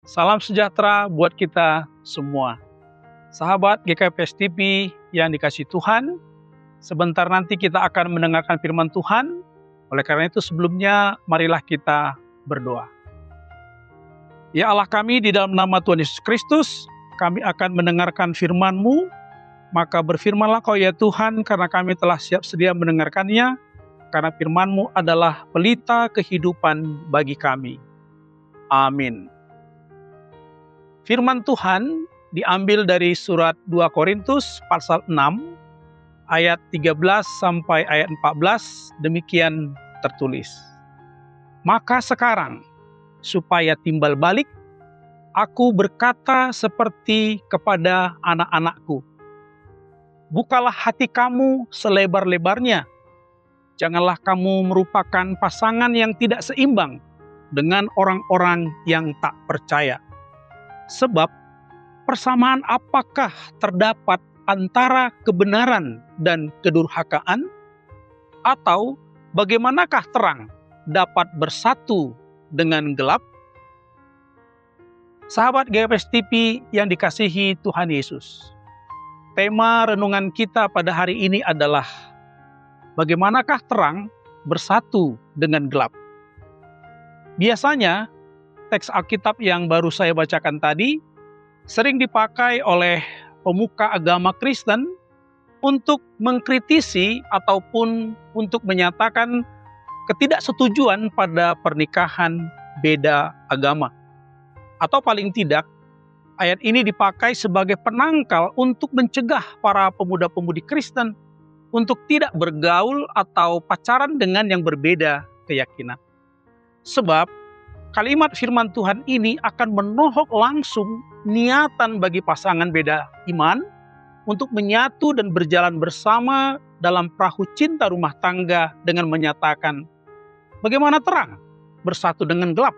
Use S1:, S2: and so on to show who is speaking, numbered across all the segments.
S1: Salam sejahtera buat kita semua. Sahabat GKPS TV yang dikasihi Tuhan, sebentar nanti kita akan mendengarkan firman Tuhan. Oleh karena itu sebelumnya marilah kita berdoa. Ya Allah kami, di dalam nama Tuhan Yesus Kristus, kami akan mendengarkan firman-Mu. Maka berfirmanlah Kau ya Tuhan, karena kami telah siap sedia mendengarkannya, karena firman-Mu adalah pelita kehidupan bagi kami. Amin. Firman Tuhan diambil dari surat 2 Korintus pasal 6 ayat 13 sampai ayat 14, demikian tertulis. Maka sekarang, supaya timbal balik, aku berkata seperti kepada anak-anakku, bukalah hati kamu selebar-lebarnya. Janganlah kamu merupakan pasangan yang tidak seimbang dengan orang-orang yang tak percaya. Sebab persamaan apakah terdapat antara kebenaran dan kedurhakaan? Atau bagaimanakah terang dapat bersatu dengan gelap? Sahabat GKPS TV yang dikasihi Tuhan Yesus, tema renungan kita pada hari ini adalah bagaimanakah terang bersatu dengan gelap? Biasanya, teks Alkitab yang baru saya bacakan tadi sering dipakai oleh pemuka agama Kristen untuk mengkritisi ataupun untuk menyatakan ketidaksetujuan pada pernikahan beda agama. Atau paling tidak, ayat ini dipakai sebagai penangkal untuk mencegah para pemuda-pemudi Kristen untuk tidak bergaul atau pacaran dengan yang berbeda keyakinan. Sebab kalimat firman Tuhan ini akan menohok langsung niatan bagi pasangan beda iman untuk menyatu dan berjalan bersama dalam perahu cinta rumah tangga dengan menyatakan, bagaimana terang bersatu dengan gelap?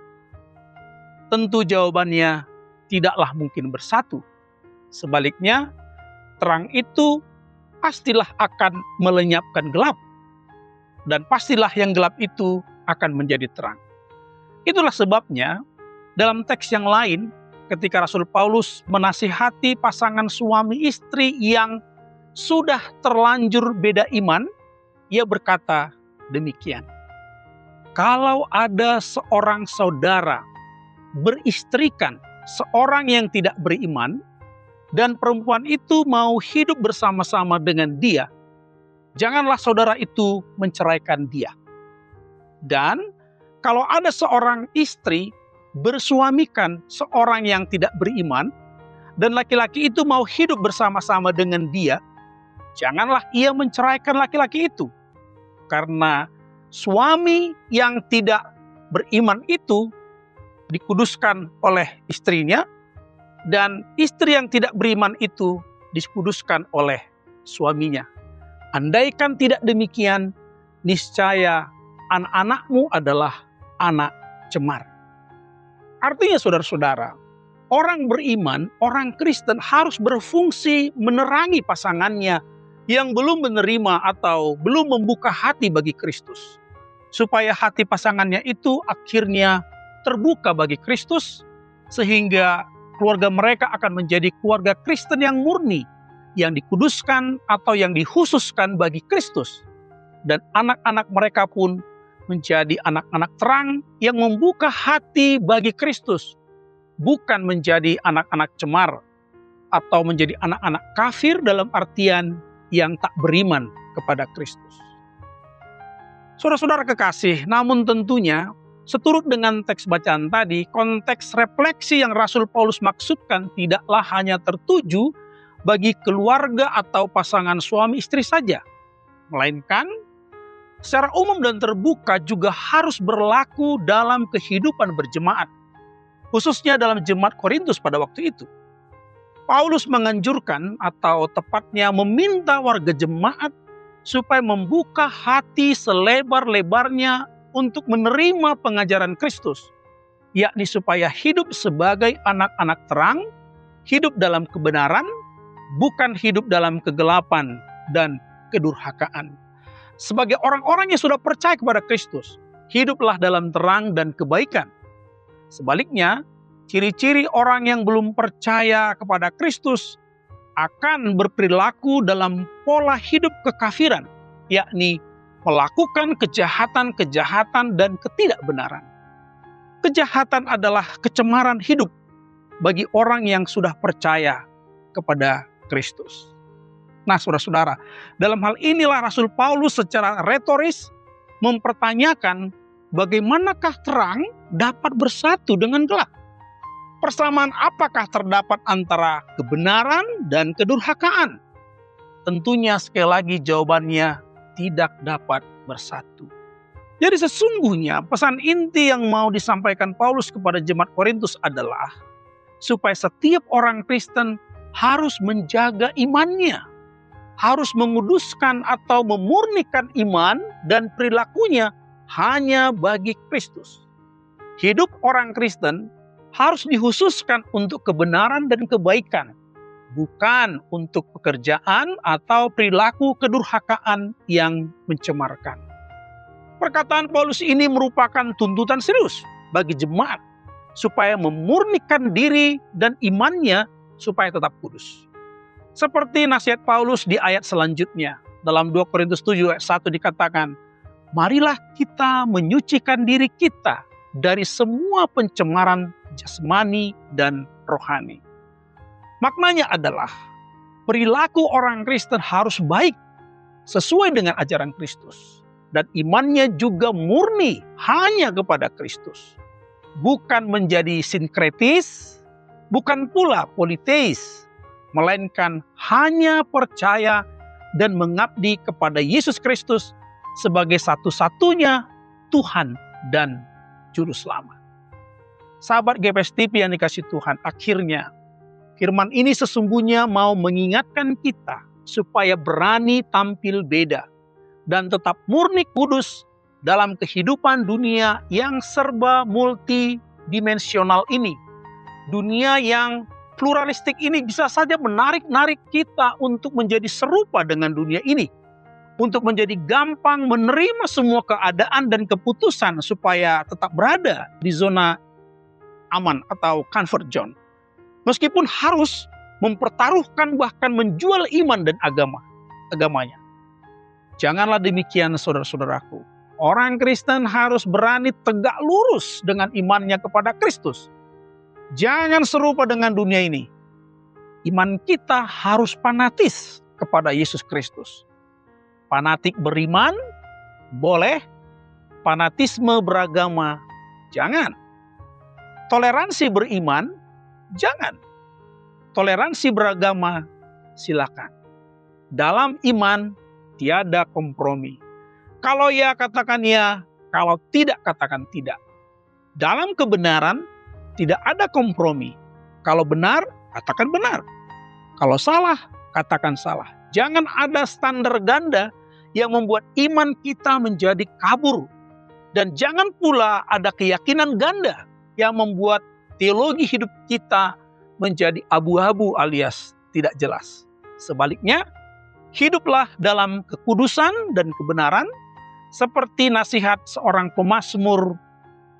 S1: Tentu jawabannya tidaklah mungkin bersatu. Sebaliknya, terang itu pastilah akan melenyapkan gelap, dan pastilah yang gelap itu akan menjadi terang. Itulah sebabnya dalam teks yang lain ketika Rasul Paulus menasihati pasangan suami istri yang sudah terlanjur beda iman, ia berkata demikian. Kalau ada seorang saudara beristrikan seorang yang tidak beriman dan perempuan itu mau hidup bersama-sama dengan dia, janganlah saudara itu menceraikan dia. Dan kalau ada seorang istri bersuamikan seorang yang tidak beriman, dan laki-laki itu mau hidup bersama-sama dengan dia, janganlah ia menceraikan laki-laki itu. Karena suami yang tidak beriman itu dikuduskan oleh istrinya, dan istri yang tidak beriman itu dikuduskan oleh suaminya. Andaikan tidak demikian, niscaya anak-anakmu adalah anak cemar. Artinya saudara-saudara, orang beriman, orang Kristen harus berfungsi menerangi pasangannya yang belum menerima atau belum membuka hati bagi Kristus. Supaya hati pasangannya itu akhirnya terbuka bagi Kristus, sehingga keluarga mereka akan menjadi keluarga Kristen yang murni, yang dikuduskan atau yang dikhususkan bagi Kristus. Dan anak-anak mereka pun menjadi anak-anak terang yang membuka hati bagi Kristus, bukan menjadi anak-anak cemar atau menjadi anak-anak kafir dalam artian yang tak beriman kepada Kristus. Saudara-saudara kekasih, namun tentunya seturut dengan teks bacaan tadi, konteks refleksi yang Rasul Paulus maksudkan tidaklah hanya tertuju bagi keluarga atau pasangan suami istri saja, melainkan secara umum dan terbuka juga harus berlaku dalam kehidupan berjemaat, khususnya dalam jemaat Korintus pada waktu itu. Paulus menganjurkan atau tepatnya meminta warga jemaat supaya membuka hati selebar-lebarnya untuk menerima pengajaran Kristus, yakni supaya hidup sebagai anak-anak terang, hidup dalam kebenaran, bukan hidup dalam kegelapan dan kedurhakaan. Sebagai orang-orang yang sudah percaya kepada Kristus, hiduplah dalam terang dan kebaikan. Sebaliknya, ciri-ciri orang yang belum percaya kepada Kristus akan berperilaku dalam pola hidup kekafiran, yakni melakukan kejahatan-kejahatan dan ketidakbenaran. Kejahatan adalah kecemaran hidup bagi orang yang sudah percaya kepada Kristus. Nah, saudara-saudara, dalam hal inilah Rasul Paulus secara retoris mempertanyakan bagaimanakah terang dapat bersatu dengan gelap? Persamaan apakah terdapat antara kebenaran dan kedurhakaan? Tentunya sekali lagi jawabannya tidak dapat bersatu. Jadi sesungguhnya pesan inti yang mau disampaikan Paulus kepada jemaat Korintus adalah supaya setiap orang Kristen harus menjaga imannya, harus menguduskan atau memurnikan iman dan perilakunya hanya bagi Kristus. Hidup orang Kristen harus dikhususkan untuk kebenaran dan kebaikan, bukan untuk pekerjaan atau perilaku kedurhakaan yang mencemarkan. Perkataan Paulus ini merupakan tuntutan serius bagi jemaat supaya memurnikan diri dan imannya supaya tetap kudus. Seperti nasihat Paulus di ayat selanjutnya, dalam 2 Korintus 7 ayat 1 dikatakan, marilah kita menyucikan diri kita dari semua pencemaran jasmani dan rohani. Maknanya adalah perilaku orang Kristen harus baik sesuai dengan ajaran Kristus. Dan imannya juga murni hanya kepada Kristus. Bukan menjadi sinkretis, bukan pula politeis, melainkan hanya percaya dan mengabdi kepada Yesus Kristus sebagai satu-satunya Tuhan dan Juru Selamat. Sahabat GPS TV yang dikasihi Tuhan, akhirnya firman ini sesungguhnya mau mengingatkan kita supaya berani tampil beda dan tetap murni kudus dalam kehidupan dunia yang serba multidimensional ini. Dunia yang pluralistik ini bisa saja menarik-narik kita untuk menjadi serupa dengan dunia ini. Untuk menjadi gampang menerima semua keadaan dan keputusan supaya tetap berada di zona aman atau comfort zone. Meskipun harus mempertaruhkan bahkan menjual iman dan agamanya. Janganlah demikian saudara-saudaraku. Orang Kristen harus berani tegak lurus dengan imannya kepada Kristus. Jangan serupa dengan dunia ini. Iman kita harus fanatis kepada Yesus Kristus. Fanatik beriman, boleh. Fanatisme beragama, jangan. Toleransi beriman, jangan. Toleransi beragama, silakan. Dalam iman, tiada kompromi. Kalau ya, katakan ya. Kalau tidak, katakan tidak. Dalam kebenaran, tidak ada kompromi. Kalau benar, katakan benar. Kalau salah, katakan salah. Jangan ada standar ganda yang membuat iman kita menjadi kabur. Dan jangan pula ada keyakinan ganda yang membuat teologi hidup kita menjadi abu-abu alias tidak jelas. Sebaliknya, hiduplah dalam kekudusan dan kebenaran, seperti nasihat seorang pemazmur,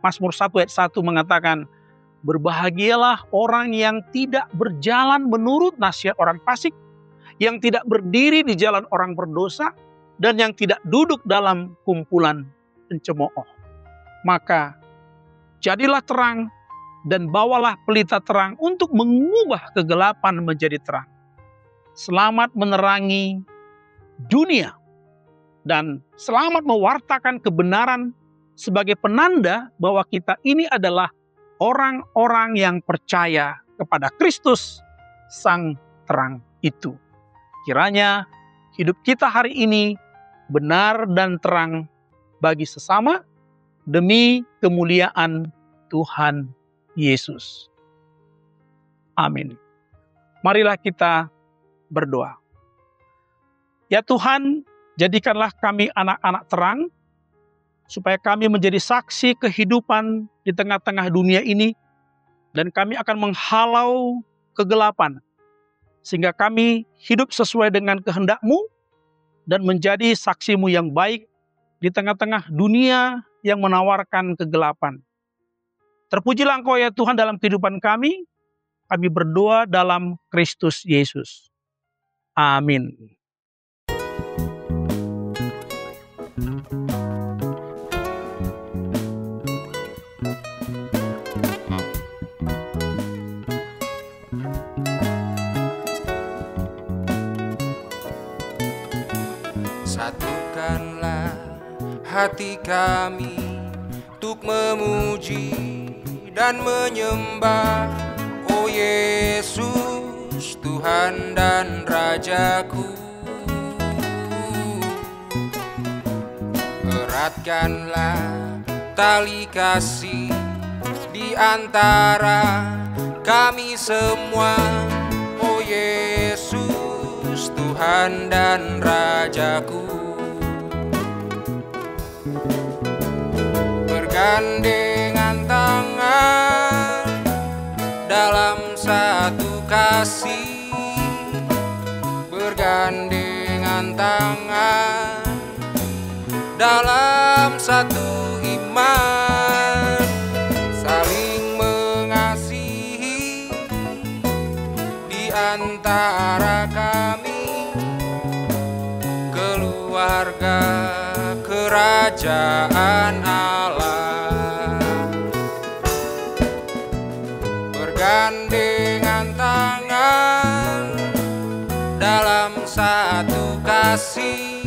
S1: Mazmur 1 ayat 1 mengatakan, berbahagialah orang yang tidak berjalan menurut nasihat orang fasik, yang tidak berdiri di jalan orang berdosa, dan yang tidak duduk dalam kumpulan pencemooh. Maka, jadilah terang dan bawalah pelita terang untuk mengubah kegelapan menjadi terang. Selamat menerangi dunia dan selamat mewartakan kebenaran sebagai penanda bahwa kita ini adalah orang-orang yang percaya kepada Kristus, Sang Terang itu. Kiranya hidup kita hari ini benar dan terang bagi sesama demi kemuliaan Tuhan Yesus. Amin. Marilah kita berdoa. Ya Tuhan, jadikanlah kami anak-anak terang, supaya kami menjadi saksi kehidupan di tengah-tengah dunia ini, dan kami akan menghalau kegelapan, sehingga kami hidup sesuai dengan kehendak-Mu, dan menjadi saksi-Mu yang baik di tengah-tengah dunia yang menawarkan kegelapan. Terpujilah Engkau ya Tuhan dalam kehidupan kami. Kami berdoa dalam Kristus Yesus. Amin.
S2: Satukanlah hati kami untuk memuji dan menyembah, oh Yesus, Tuhan dan Rajaku. Eratkanlah tali kasih di antara kami semua, oh Yesus, Tuhan dan Rajaku. Bergandengan tangan dalam satu kasih, bergandengan tangan dalam satu iman, saling mengasihi di antara kami, keluarga kerajaan Allah. Bergandengan tangan dalam satu kasih,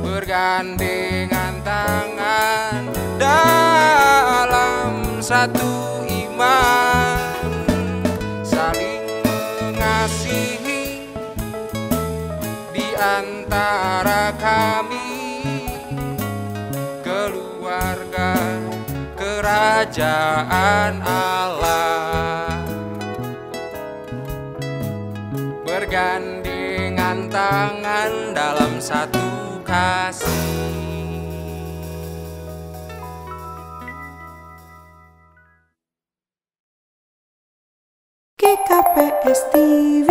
S2: bergandengan tangan dalam satu iman, saling mengasihi di antara kami, keluarga kerajaan Allah. Bergandengan tangan dalam satu kasih.
S3: GKPS TV